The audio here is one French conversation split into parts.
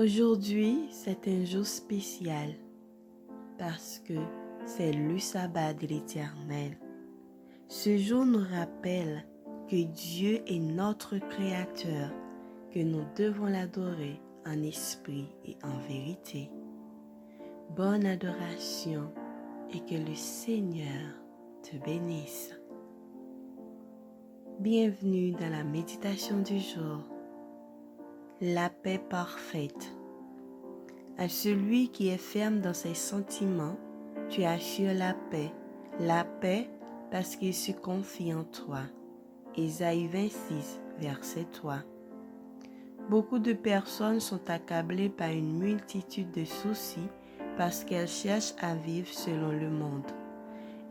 Aujourd'hui, c'est un jour spécial parce que c'est le sabbat de l'Éternel. Ce jour nous rappelle que Dieu est notre Créateur, que nous devons l'adorer en esprit et en vérité. Bonne adoration et que le Seigneur te bénisse. Bienvenue dans la méditation du jour. La paix parfaite. À celui qui est ferme dans ses sentiments, tu assures la paix parce qu'il se confie en toi. Ésaïe 26, verset 3. Beaucoup de personnes sont accablées par une multitude de soucis parce qu'elles cherchent à vivre selon le monde.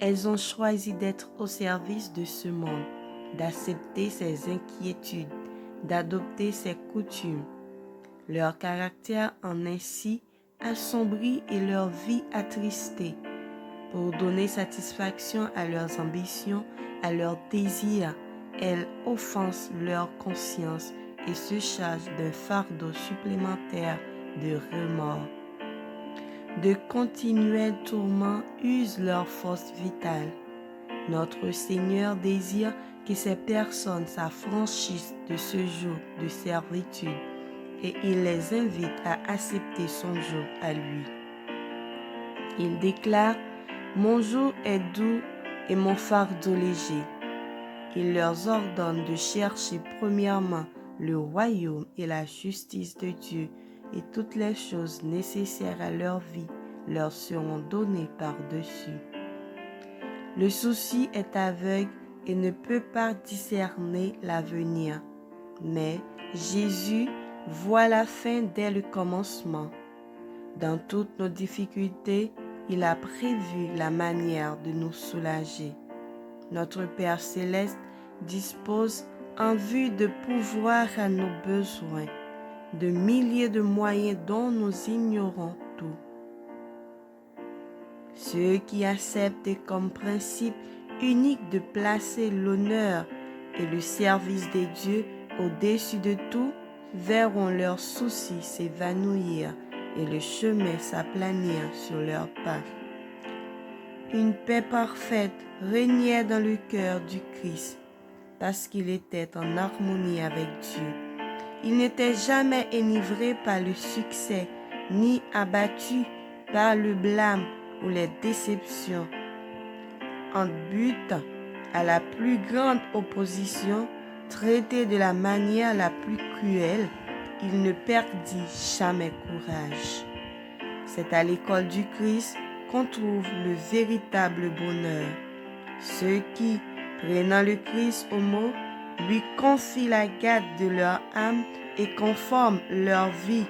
Elles ont choisi d'être au service de ce monde, d'accepter ses inquiétudes, d'adopter ses coutumes. Leur caractère en ainsi assombri et leur vie attristée. Pour donner satisfaction à leurs ambitions, à leurs désirs, elles offensent leur conscience et se chargent d'un fardeau supplémentaire de remords. De continuels tourments usent leur force vitale. Notre Seigneur désire que ces personnes s'affranchissent de ce joug de servitude et il les invite à accepter son joug à lui. Il déclare « Mon joug est doux et mon fardeau léger ». Il leur ordonne de chercher premièrement le royaume et la justice de Dieu et toutes les choses nécessaires à leur vie leur seront données par-dessus. Le souci est aveugle et ne peut pas discerner l'avenir, mais Jésus voit la fin dès le commencement. Dans toutes nos difficultés, il a prévu la manière de nous soulager. Notre Père céleste dispose, en vue de pourvoir à nos besoins, de milliers de moyens dont nous ignorons tout. Ceux qui acceptent comme principe unique de placer l'honneur et le service des dieux au-dessus de tout verront leurs soucis s'évanouir et le chemin s'aplanir sur leurs pas. Une paix parfaite régnait dans le cœur du Christ parce qu'il était en harmonie avec Dieu. Il n'était jamais enivré par le succès ni abattu par le blâme ou les déceptions. En but à la plus grande opposition, traité de la manière la plus cruelle, il ne perdit jamais courage. C'est à l'école du Christ qu'on trouve le véritable bonheur. Ceux qui, prenant le Christ au mot, lui confient la garde de leur âme et conforment leur vie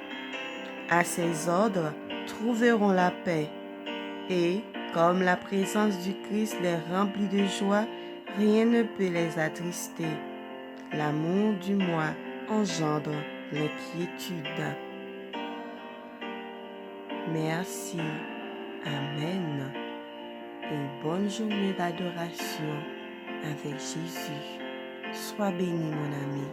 à ses ordres, trouveront la paix. Et, comme la présence du Christ les remplit de joie, rien ne peut les attrister. L'amour du moi engendre l'inquiétude. Merci. Amen. Et bonne journée d'adoration avec Jésus. Sois béni, mon ami.